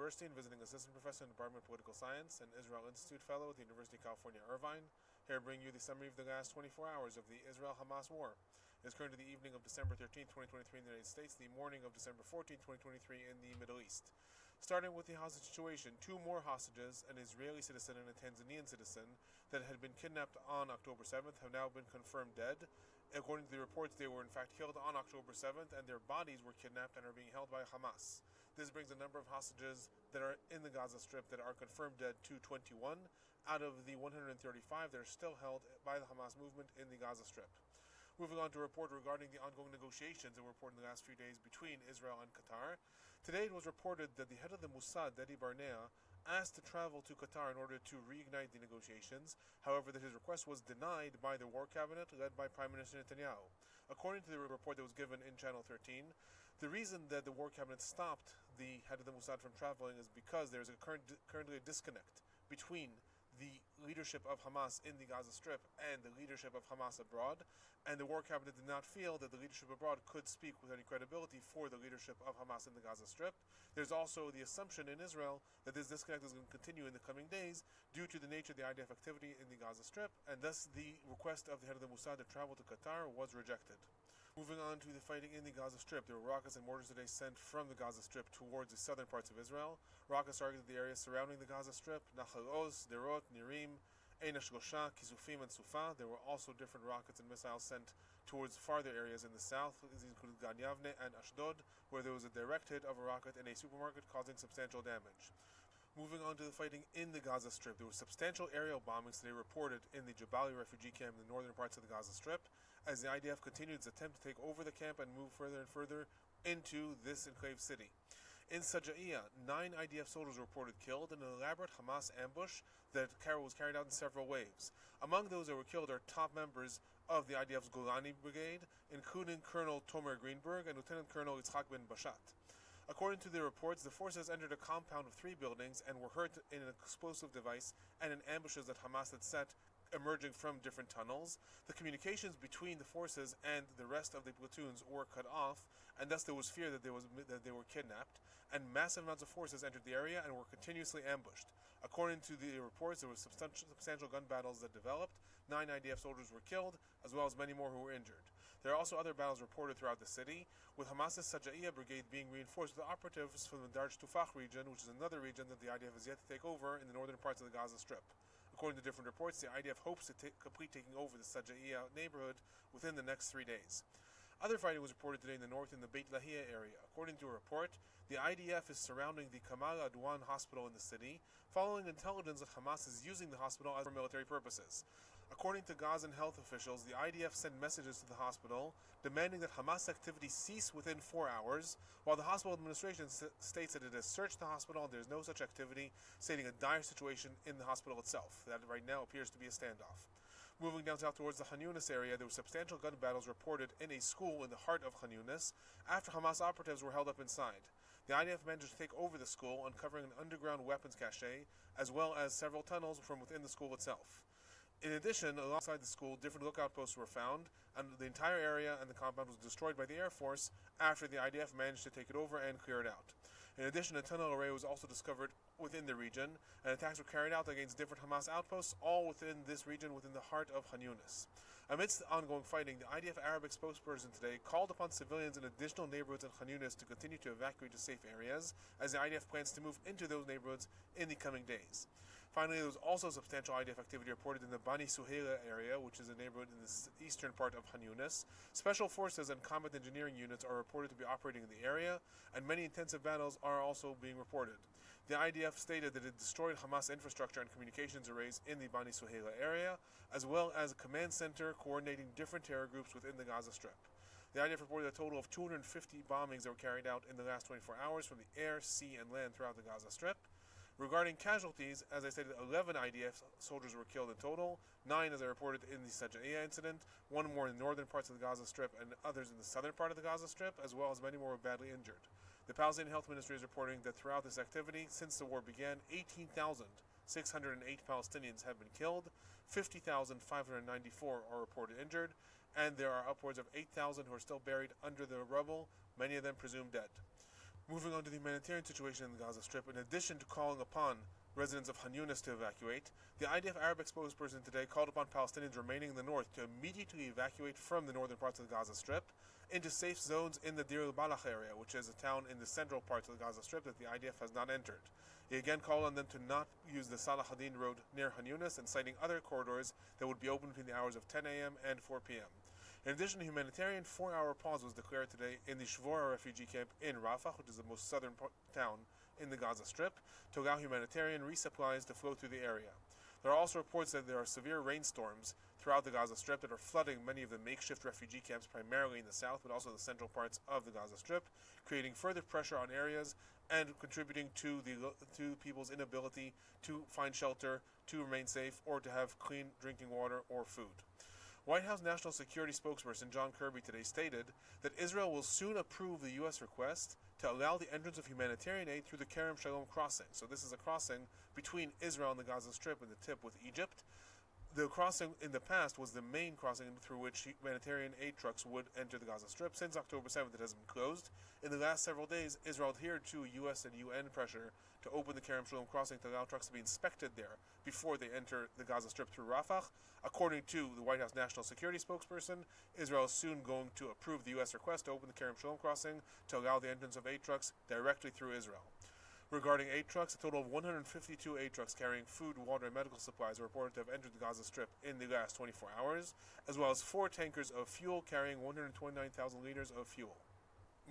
Burstein, visiting assistant professor in the Department of Political Science and Israel Institute fellow at the University of California, Irvine. Here I bring you the summary of the last 24 hours of the Israel-Hamas war. It is currently the evening of December 13, 2023 in the United States, the morning of December 14, 2023 in the Middle East. Starting with the hostage situation, two more hostages, an Israeli citizen and a Tanzanian citizen, that had been kidnapped on October 7th have now been confirmed dead. According to the reports, they were in fact killed on October 7th, and their bodies were kidnapped and are being held by Hamas. This brings the number of hostages that are in the Gaza Strip that are confirmed dead to 21 out of the 135 that are still held by the Hamas movement in the Gaza Strip. Moving on to a report regarding the ongoing negotiations that were reported in the last few days between Israel and Qatar. Today it was reported that the head of the Mossad, Dedi Barnea, asked to travel to Qatar in order to reignite the negotiations. However, that his request was denied by the war cabinet led by Prime Minister Netanyahu. According to the report that was given in Channel 13, the reason that the war cabinet stopped the head of the Mossad from traveling is because there is currently a disconnect between the leadership of Hamas in the Gaza Strip and the leadership of Hamas abroad, and the war cabinet did not feel that the leadership abroad could speak with any credibility for the leadership of Hamas in the Gaza Strip. There's also the assumption in Israel that this disconnect is going to continue in the coming days due to the nature of the IDF activity in the Gaza Strip, and thus the request of the head of the Mossad to travel to Qatar was rejected. Moving on to the fighting in the Gaza Strip, there were rockets and mortars today sent from the Gaza Strip towards the southern parts of Israel. Rockets targeted the areas surrounding the Gaza Strip, Nahal Oz, Derot, Nirim, Ein Shlosha, Kisufim, and Sufa. There were also different rockets and missiles sent towards farther areas in the south. These included Gan Yavne and Ashdod, where there was a direct hit of a rocket in a supermarket causing substantial damage. Moving on to the fighting in the Gaza Strip, there were substantial aerial bombings today reported in the Jabalia refugee camp in the northern parts of the Gaza Strip, as the IDF continued its attempt to take over the camp and move further and further into this enclave city. In Sajaiya, 9 IDF soldiers were reported killed in an elaborate Hamas ambush that was carried out in several waves. Among those that were killed are top members of the IDF's Golani Brigade, including Colonel Tomer Greenberg and Lieutenant Colonel Yitzhak Ben Bashat. According to the reports, the forces entered a compound of 3 buildings and were hurt in an explosive device and in ambushes that Hamas had set emerging from different tunnels. The communications between the forces and the rest of the platoons were cut off, and thus there was fear that they were kidnapped, and massive amounts of forces entered the area and were continuously ambushed. According to the reports, there were substantial gun battles that developed. 9 IDF soldiers were killed, as well as many more who were injured. There are also other battles reported throughout the city, with Hamas's Sajaiya brigade being reinforced with operatives from the Darj Tufah region, which is another region that the IDF has yet to take over in the northern parts of the Gaza Strip. According to different reports, the IDF hopes to complete taking over the Sajaiya neighborhood within the next 3 days. Other fighting was reported today in the north in the Beit Lahia area. According to a report, the IDF is surrounding the Kamal Adwan hospital in the city, following intelligence that Hamas is using the hospital for military purposes. According to Gazan health officials, the IDF sent messages to the hospital demanding that Hamas activity cease within 4 hours, while the hospital administration states that it has searched the hospital and there is no such activity, stating a dire situation in the hospital itself. That right now appears to be a standoff. Moving down south towards the Khan Yunis area, there were substantial gun battles reported in a school in the heart of Khan Yunis after Hamas operatives were held up inside. The IDF managed to take over the school, uncovering an underground weapons cache, as well as several tunnels from within the school itself. In addition, alongside the school, different lookout posts were found, and the entire area and the compound was destroyed by the Air Force after the IDF managed to take it over and clear it out. In addition, a tunnel array was also discovered within the region, and attacks were carried out against different Hamas outposts, all within this region within the heart of Khan Yunis. Amidst the ongoing fighting, the IDF Arabic spokesperson today called upon civilians in additional neighborhoods in Khan Yunis to continue to evacuate to safe areas, as the IDF plans to move into those neighborhoods in the coming days. Finally, there was also substantial IDF activity reported in the Bani Suhaila area, which is a neighborhood in the eastern part of Khan Yunis. Special forces and combat engineering units are reported to be operating in the area, and many intensive battles are also being reported. The IDF stated that it destroyed Hamas infrastructure and communications arrays in the Bani Suhaila area, as well as a command center coordinating different terror groups within the Gaza Strip. The IDF reported a total of 250 bombings that were carried out in the last 24 hours from the air, sea, and land throughout the Gaza Strip. Regarding casualties, as I stated, 11 IDF soldiers were killed in total, 9 as I reported in the Sajaiya incident, 1 more in the northern parts of the Gaza Strip and others in the southern part of the Gaza Strip, as well as many more were badly injured. The Palestinian Health Ministry is reporting that throughout this activity, since the war began, 18,608 Palestinians have been killed, 50,594 are reported injured, and there are upwards of 8,000 who are still buried under the rubble, many of them presumed dead. Moving on to the humanitarian situation in the Gaza Strip, in addition to calling upon residents of Khan Yunis to evacuate, the IDF Arabic spokesperson today called upon Palestinians remaining in the north to immediately evacuate from the northern parts of the Gaza Strip into safe zones in the Deir al-Balach area, which is a town in the central parts of the Gaza Strip that the IDF has not entered. He again called on them to not use the Salah ad-Din road near Khan Yunis and citing other corridors that would be open between the hours of 10 a.m. and 4 p.m. In addition, a humanitarian 4-hour pause was declared today in the Shvora refugee camp in Rafah, which is the most southern town in the Gaza Strip, to allow humanitarian resupplies to flow through the area. There are also reports that there are severe rainstorms throughout the Gaza Strip that are flooding many of the makeshift refugee camps, primarily in the south, but also the central parts of the Gaza Strip, creating further pressure on areas and contributing to people's inability to find shelter, to remain safe, or to have clean drinking water or food. White House National Security spokesperson John Kirby today stated that Israel will soon approve the U.S. request to allow the entrance of humanitarian aid through the Kerem Shalom crossing. So this is a crossing between Israel and the Gaza Strip and the tip with Egypt. The crossing in the past was the main crossing through which humanitarian aid trucks would enter the Gaza Strip. Since October 7th, it has been closed. In the last several days, Israel adhered to U.S. and UN pressure to open the Kerem Shalom crossing to allow trucks to be inspected there before they enter the Gaza Strip through Rafah. According to the White House National Security spokesperson, Israel is soon going to approve the U.S. request to open the Kerem Shalom crossing to allow the entrance of aid trucks directly through Israel. Regarding aid trucks, a total of 152 aid trucks carrying food, water, and medical supplies are reported to have entered the Gaza Strip in the last 24 hours, as well as 4 tankers of fuel carrying 129,000 liters of fuel.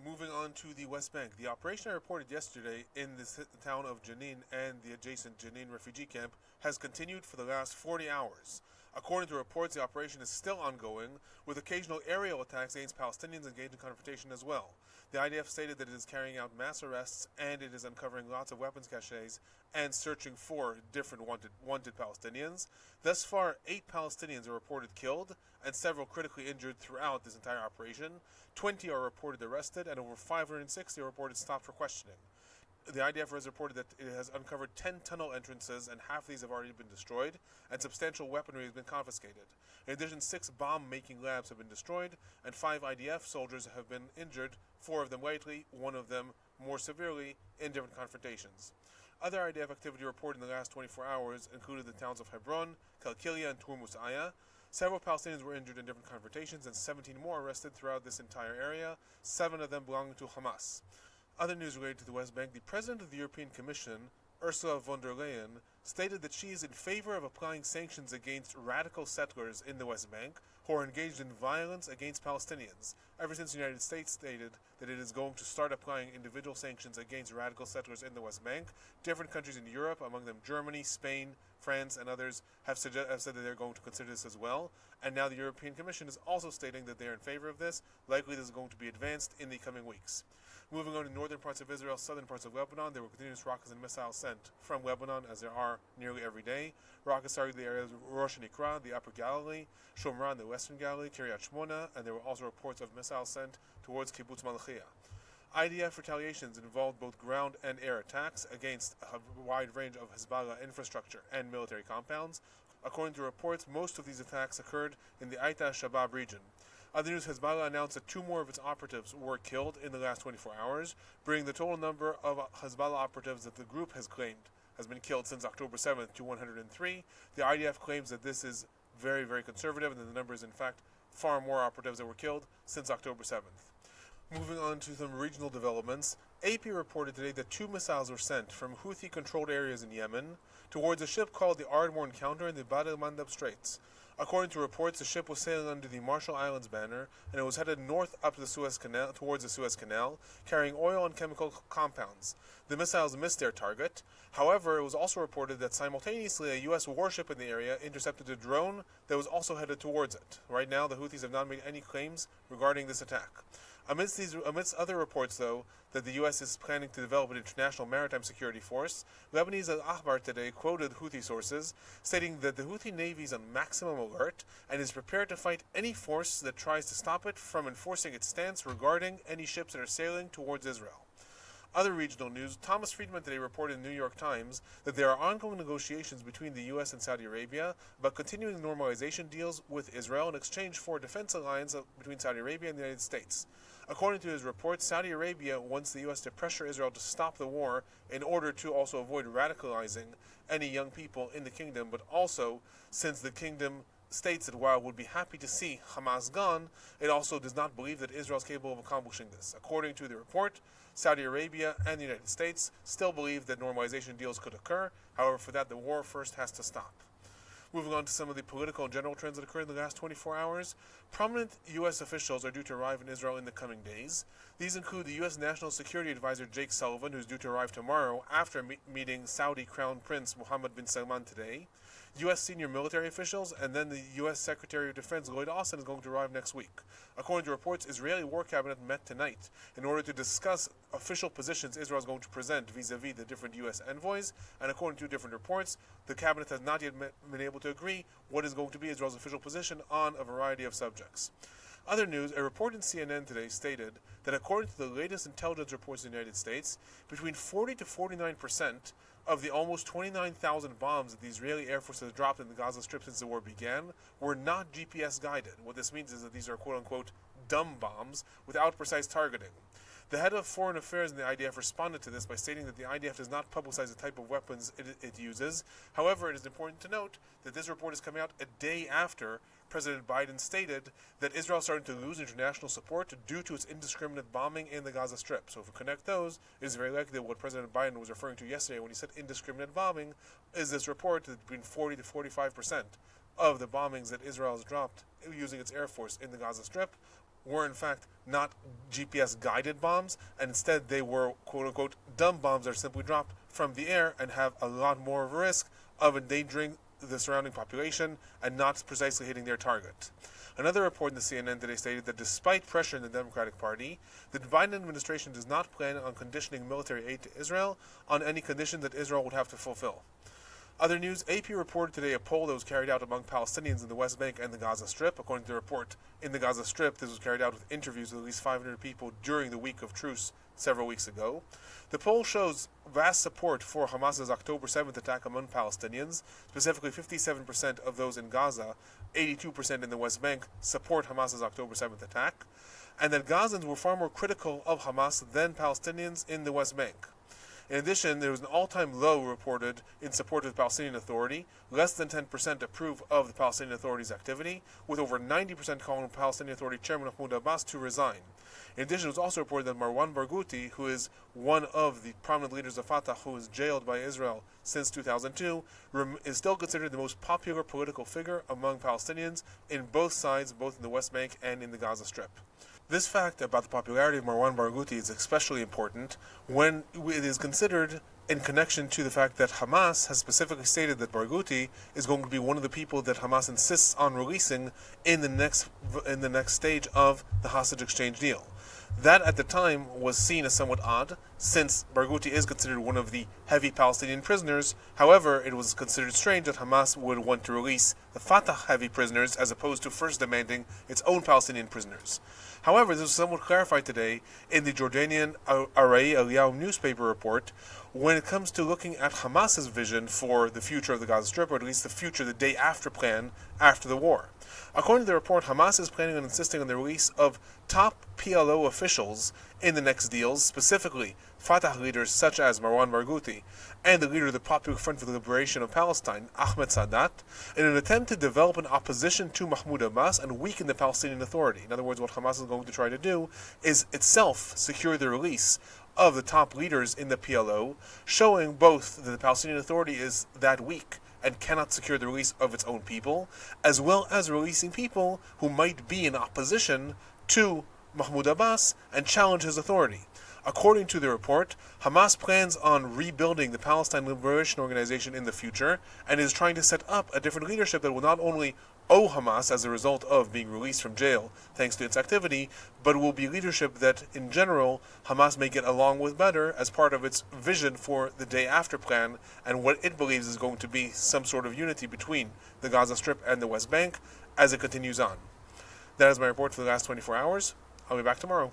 Moving on to the West Bank, the operation I reported yesterday in the town of Jenin and the adjacent Jenin refugee camp has continued for the last 40 hours. According to reports, the operation is still ongoing, with occasional aerial attacks against Palestinians engaged in confrontation as well. The IDF stated that it is carrying out mass arrests and it is uncovering lots of weapons caches and searching for different wanted Palestinians. Thus far, 8 Palestinians are reported killed and several critically injured throughout this entire operation. 20 are reported arrested and over 560 are reported stopped for questioning. The IDF has reported that it has uncovered 10 tunnel entrances and half of these have already been destroyed, and substantial weaponry has been confiscated. In addition, 6 bomb-making labs have been destroyed, and 5 IDF soldiers have been injured, 4 of them lightly, 1 of them more severely, in different confrontations. Other IDF activity reported in the last 24 hours included the towns of Hebron, Kalkilia, and Turmus Aya. Several Palestinians were injured in different confrontations, and 17 more arrested throughout this entire area, 7 of them belonging to Hamas. Other news related to the West Bank, the President of the European Commission, Ursula von der Leyen, stated that she is in favor of applying sanctions against radical settlers in the West Bank who are engaged in violence against Palestinians, ever since the United States stated that it is going to start applying individual sanctions against radical settlers in the West Bank. Different countries in Europe, among them Germany, Spain, France, and others, have said that they're going to consider this as well. And now the European Commission is also stating that they're in favor of this. Likely this is going to be advanced in the coming weeks. Moving on to northern parts of Israel, southern parts of Lebanon, there were continuous rockets and missiles sent from Lebanon, as there are nearly every day. Rockets targeted the areas of Rosh Nikra, the Upper Galilee, Shomron, the Western Galilee, Kiryat Shmona, and there were also reports of missiles sent towards Kibbutz Malachia. IDF retaliations involved both ground and air attacks against a wide range of Hezbollah infrastructure and military compounds. According to reports, most of these attacks occurred in the Aita Shabab region. Other news, Hezbollah announced that 2 more of its operatives were killed in the last 24 hours, bringing the total number of Hezbollah operatives that the group has claimed has been killed since October 7th to 103. The IDF claims that this is very, very conservative, and that the number is in fact far more operatives that were killed since October 7th. Moving on to some regional developments, AP reported today that 2 missiles were sent from Houthi-controlled areas in Yemen towards a ship called the Ardmore Encounter in the Bab el-Mandab Straits. According to reports, the ship was sailing under the Marshall Islands banner, and it was headed north up the Suez Canal, towards the Suez Canal, carrying oil and chemical compounds. The missiles missed their target. However, it was also reported that simultaneously a U.S. warship in the area intercepted a drone that was also headed towards it. Right now, the Houthis have not made any claims regarding this attack. Amidst other reports, though, that the U.S. is planning to develop an international maritime security force, Lebanese Al-Akhbar today quoted Houthi sources, stating that the Houthi Navy is on maximum alert and is prepared to fight any force that tries to stop it from enforcing its stance regarding any ships that are sailing towards Israel. Other regional news, Thomas Friedman today reported in the New York Times that there are ongoing negotiations between the U.S. and Saudi Arabia about continuing normalization deals with Israel in exchange for a defense alliance between Saudi Arabia and the United States. According to his report, Saudi Arabia wants the U.S. to pressure Israel to stop the war in order to also avoid radicalizing any young people in the kingdom, but also, since the kingdom states that while it would be happy to see Hamas gone, it also does not believe that Israel is capable of accomplishing this. According to the report, Saudi Arabia and the United States still believe that normalization deals could occur. However, for that, the war first has to stop. Moving on to some of the political and general trends that occurred in the last 24 hours, prominent U.S. officials are due to arrive in Israel in the coming days. These include the U.S. National Security Advisor Jake Sullivan, who's due to arrive tomorrow after meeting Saudi Crown Prince Mohammed bin Salman today. U.S. senior military officials, and then the U.S. Secretary of Defense Lloyd Austin is going to arrive next week. According to reports, Israeli War Cabinet met tonight in order to discuss official positions Israel is going to present vis-a-vis the different U.S. envoys, and according to different reports, the cabinet has not yet been able to agree what is going to be Israel's official position on a variety of subjects. Other news, a report in CNN today stated that according to the latest intelligence reports in the United States, between 40 to 49% of the almost 29,000 bombs that the Israeli Air Force has dropped in the Gaza Strip since the war began were not GPS guided. What this means is that these are quote-unquote dumb bombs without precise targeting. The head of foreign affairs in the IDF responded to this by stating that the IDF does not publicize the type of weapons it uses. However, it is important to note that this report is coming out a day after President Biden stated that Israel is starting to lose international support due to its indiscriminate bombing in the Gaza Strip. So if we connect those, it is very likely that what President Biden was referring to yesterday when he said indiscriminate bombing is this report that between 40 to 45% of the bombings that Israel has dropped using its Air Force in the Gaza Strip were in fact not GPS guided bombs, and instead they were quote-unquote dumb bombs that are simply dropped from the air and have a lot more of a risk of endangering the surrounding population and not precisely hitting their target. Another report in the CNN today stated that despite pressure in the Democratic Party, the Biden administration does not plan on conditioning military aid to Israel on any condition that Israel would have to fulfill. Other news, AP reported today a poll that was carried out among Palestinians in the West Bank and the Gaza Strip. According to the report, in the Gaza Strip, this was carried out with interviews with at least 500 people during the week of truce several weeks ago. The poll shows vast support for Hamas's October 7th attack among Palestinians. Specifically, 57% of those in Gaza, 82% in the West Bank support Hamas's October 7th attack, and that Gazans were far more critical of Hamas than Palestinians in the West Bank. In addition, there was an all-time low reported in support of the Palestinian Authority. Less than 10% approve of the Palestinian Authority's activity, with over 90% calling the Palestinian Authority Chairman Mahmoud Abbas to resign. In addition, it was also reported that Marwan Barghouti, who is one of the prominent leaders of Fatah who was jailed by Israel since 2002, is still considered the most popular political figure among Palestinians in both sides, both in the West Bank and in the Gaza Strip. This fact about the popularity of Marwan Barghouti is especially important when it is considered in connection to the fact that Hamas has specifically stated that Barghouti is going to be one of the people that Hamas insists on releasing in the next stage of the hostage exchange deal. That at the time was seen as somewhat odd, since Barghouti is considered one of the heavy Palestinian prisoners. However, it was considered strange that Hamas would want to release the Fatah heavy prisoners as opposed to first demanding its own Palestinian prisoners. However, this was somewhat clarified today in the Jordanian Arai Eliyahu newspaper report when it comes to looking at Hamas's vision for the future of the Gaza Strip, or at least the future, the day after plan after the war. According to the report, Hamas is planning on insisting on the release of top PLO officials in the next deals, specifically Fatah leaders such as Marwan Barghouti and the leader of the Popular Front for the Liberation of Palestine, Ahmed Sadat, in an attempt to develop an opposition to Mahmoud Abbas and weaken the Palestinian Authority. In other words, what Hamas is going to try to do is itself secure the release of the top leaders in the PLO, showing both that the Palestinian Authority is that weak and cannot secure the release of its own people, as well as releasing people who might be in opposition to Mahmoud Abbas and challenge his authority. According to the report, Hamas plans on rebuilding the Palestine Liberation Organization in the future and is trying to set up a different leadership that will not only owe Hamas as a result of being released from jail thanks to its activity, but will be leadership that, in general, Hamas may get along with better as part of its vision for the day after plan and what it believes is going to be some sort of unity between the Gaza Strip and the West Bank as it continues on. That is my report for the last 24 hours. I'll be back tomorrow.